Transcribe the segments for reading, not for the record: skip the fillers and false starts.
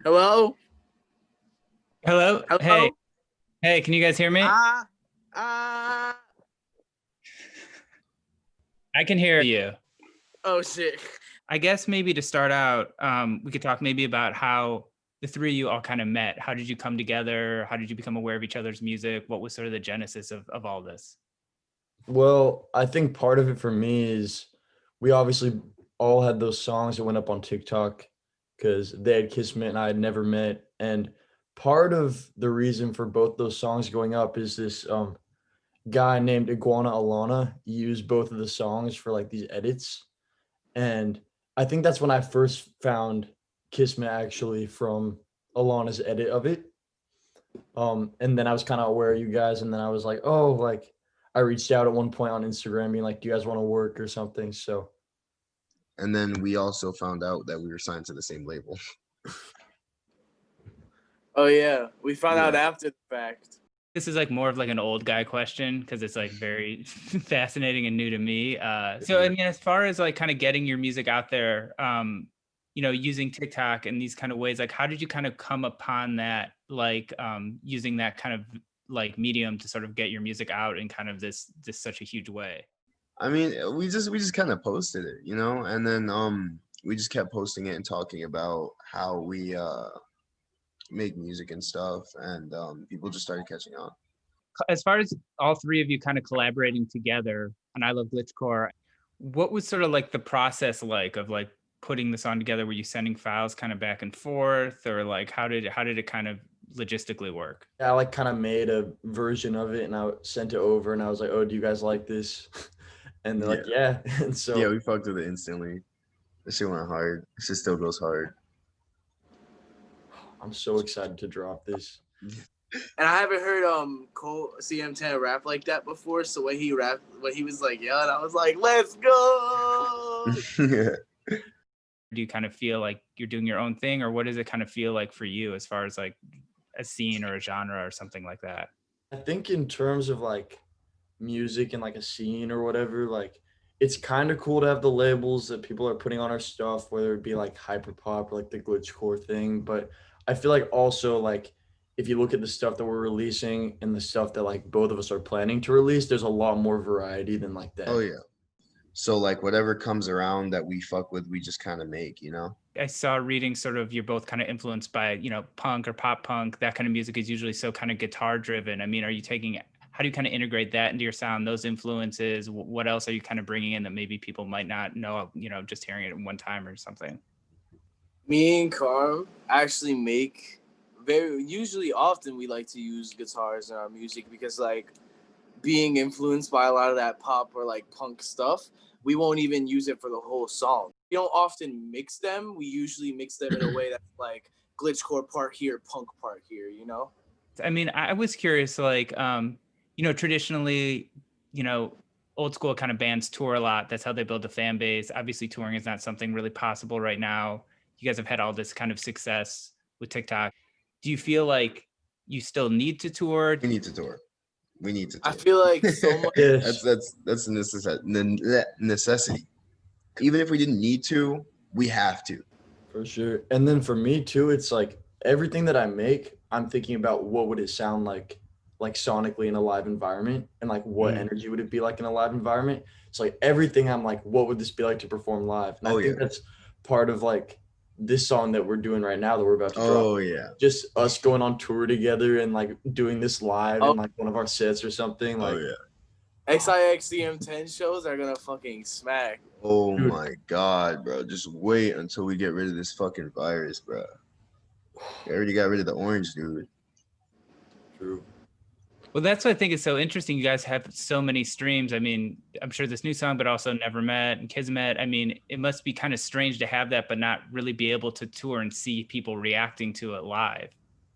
Hello? Hello? Hey. Hello? Hey, can you guys hear me? Ah, ah. I can hear you. Oh, shit. I guess maybe to start out, we could talk maybe about how the three of you all kind of met. How did you come together? How did you become aware of each other's music? What was sort of the genesis of all this? Well, I think part of it for me is we obviously all had those songs that went up on TikTok because they had Kismet and I had never met. And part of the reason for both those songs going up is this guy named Iguana Alana used both of the songs for like these edits. And I think that's when I first found Kismet actually from Alana's edit of it. And then I was kind of aware of you guys, and then I was like, oh, like I reached out at one point on Instagram being like, do you guys want to work or something? So And then we also found out that we were signed to the same label. Oh, yeah. We found out Yeah. after the fact. This is like more of like an old guy question because it's like very fascinating and new to me. So I mean, as far as like kind of getting your music out there, using TikTok and these kind of ways, like how did you kind of come upon that, like using that kind of like medium to sort of get your music out in kind of this such a huge way? I mean, we just kind of posted it, and then we just kept posting it and talking about how we make music and stuff, and people just started catching on. As far as all three of you kind of collaborating together on I Love Glitchcore, what was sort of like the process like of like putting the song together? Were you sending files kind of back and forth, or like how did it kind of logistically work? I like kind of made a version of it and I sent it over and I was like, oh, do you guys like this? And they're like, yeah. And so Yeah, we fucked with it instantly. That shit went hard. It shit still goes hard. I'm so excited to drop this. And I haven't heard Cmten rap like that before. So when he was like yelling, I was like, let's go. Do you kind of feel like you're doing your own thing, or what does it kind of feel like for you as far as like a scene or a genre or something like that? I think in terms of like music and like a scene or whatever, like it's kind of cool to have the labels that people are putting on our stuff, whether it be like hyperpop or like the glitchcore thing. But I feel like also like if you look at the stuff that we're releasing and the stuff that like both of us are planning to release, there's a lot more variety than like that. Oh yeah. So like whatever comes around that we fuck with, we just kind of make, I saw reading sort of you're both kind of influenced by, punk or pop punk. That kind of music is usually so kind of guitar driven. I mean, how do you kind of integrate that into your sound, those influences? What else are you kind of bringing in that maybe people might not know, just hearing it at one time or something? Me and Karm actually make usually often we like to use guitars in our music because like being influenced by a lot of that pop or like punk stuff, we won't even use it for the whole song. We don't often mix them. We usually mix them in a way that's like glitchcore part here, punk part here, I mean, I was curious, like, traditionally, old school kind of bands tour a lot. That's how they build a fan base. Obviously, touring is not something really possible right now. You guys have had all this kind of success with TikTok. Do you feel like you still need to tour? We need to tour. We need to tour. I feel like so much. Yes. That's a necessity. Even if we didn't need to, we have to. For sure. And then for me too, it's like everything that I make, I'm thinking about what would it sound like sonically in a live environment and like what energy would it be like in a live environment. It's like everything I'm like, what would this be like to perform live? And I think that's part of like this song that we're doing right now that we're about to drop. Oh yeah. Just us going on tour together and like doing this live in like one of our sets or something. Like XIX shows are gonna fucking smack. Oh my god, bro. Just wait until we get rid of this fucking virus, bro. We already got rid of the orange, dude. True. Well, that's what I think is so interesting. You guys have so many streams. I mean, I'm sure this new song, but also Never Met and Kismet. I mean, it must be kind of strange to have that, but not really be able to tour and see people reacting to it live.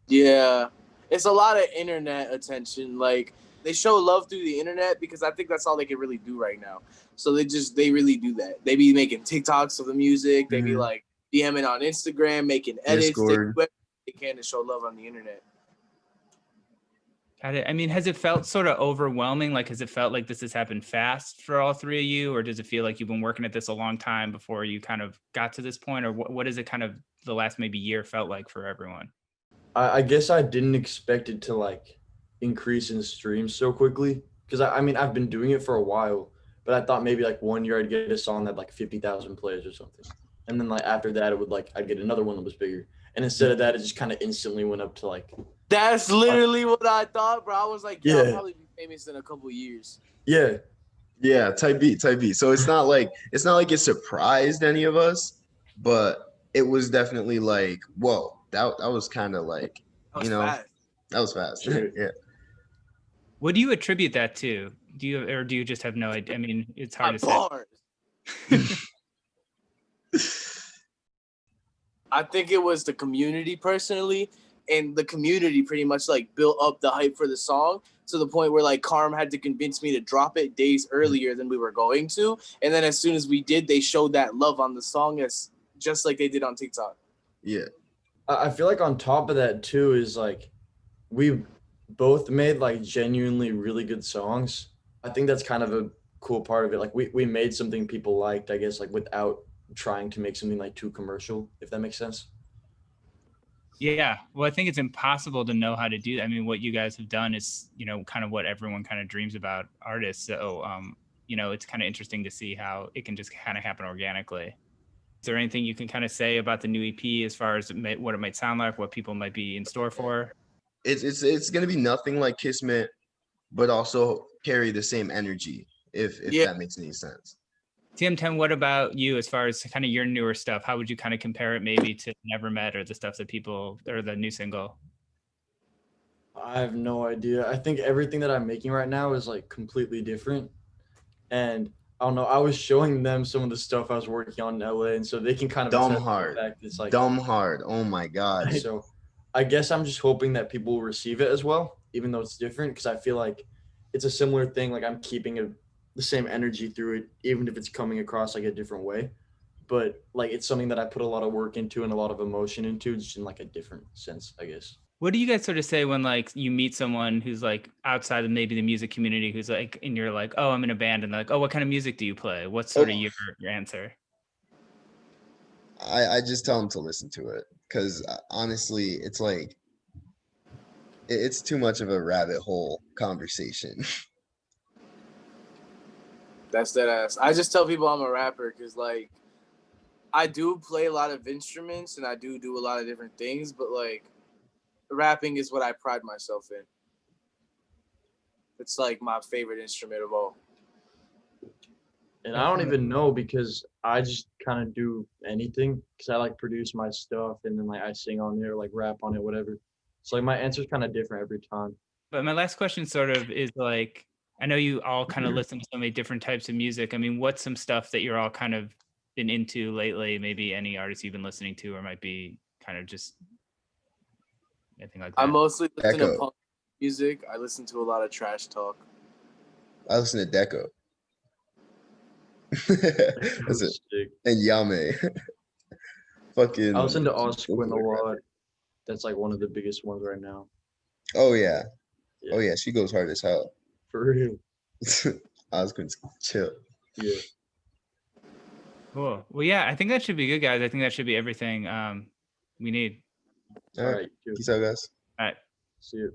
Yeah. It's a lot of internet attention. Like, they show love through the internet because I think that's all they can really do right now. So they really do that. They be making TikToks of the music. They be like DMing on Instagram, making edits. Discord. They do everything they can to show love on the internet. Got it. I mean, has it felt sort of overwhelming? Like, has it felt like this has happened fast for all three of you? Or does it feel like you've been working at this a long time before you kind of got to this point? Or what is it kind of the last maybe year felt like for everyone? I guess I didn't expect it to like increase in streams so quickly because I mean I've been doing it for a while, but I thought maybe like one year I'd get a song that had like 50,000 plays or something, and then like after that it would like I'd get another one that was bigger, and instead of that it just kind of instantly went up to like That's literally what I thought, bro. I was like, yeah, I'll Yeah. probably be famous in a couple years. yeah Yeah, type beat. So it's not like it surprised any of us, but it was definitely like, whoa, that was kind of like, That was fast. that was fast. Sure. Yeah. What do you attribute that to? Do you just have no idea? I mean, it's hard My to bars. I think it was the community personally, and the community pretty much like built up the hype for the song to the point where like Karm had to convince me to drop it days earlier than we were going to, and then as soon as we did, they showed that love on the song as just like they did on TikTok. Yeah. I feel like on top of that too is like we both made like genuinely really good songs. I think that's kind of a cool part of it. Like we made something people liked, I guess, like without trying to make something like too commercial, if that makes sense. Yeah, well, I think it's impossible to know how to do that. I mean, what you guys have done is, kind of what everyone kind of dreams about artists. So, it's kind of interesting to see how it can just kind of happen organically. Is there anything you can kind of say about the new EP as far as what it might sound like, what people might be in store for? It's gonna be nothing like Kismet, but also carry the same energy, if that makes any sense. Cmten, what about you as far as kind of your newer stuff? How would you kind of compare it maybe to Never Met or the stuff that or the new single? I have no idea. I think everything that I'm making right now is like completely different. And I don't know, I was showing them some of the stuff I was working on in LA, and so they can kind of Dumb attest to the hard. fact it's like Dumb hard. Oh my God. So I guess I'm just hoping that people will receive it as well, even though it's different, because I feel like it's a similar thing. Like I'm keeping the same energy through it, even if it's coming across like a different way. But like it's something that I put a lot of work into and a lot of emotion into, just in like a different sense, I guess. What do you guys sort of say when like you meet someone who's like outside of maybe the music community, who's like, and you're like, oh, I'm in a band, and they're like, oh, what kind of music do you play? What's sort of your answer? I just tell them to listen to it, because honestly, it's like it's too much of a rabbit hole conversation. That's that ass. I just tell people I'm a rapper because like I do play a lot of instruments and I do a lot of different things, but like rapping is what I pride myself in. It's like my favorite instrument of all. And I don't even know, because I just kind of do anything, because I like produce my stuff and then like I sing on it or like rap on it, whatever. So like my answer's kind of different every time. But my last question sort of is like, I know you all kind of listen to so many different types of music. I mean, what's some stuff that you're all kind of been into lately? Maybe any artists you've been listening to, or might be kind of just anything like that. I mostly listen to punk music. I listen to a lot of trash talk. I listen to Deco. That's it. Sick. And Yame. Fucking. I listen to Osquin a lot. That's like one of the biggest ones right now. Oh yeah. Oh yeah, she goes hard as hell. For real. Osquin's chill. Yeah. Cool. Well, yeah, I think that should be good, guys. I think that should be everything we need. All right. Peace out, guys. All right. See you.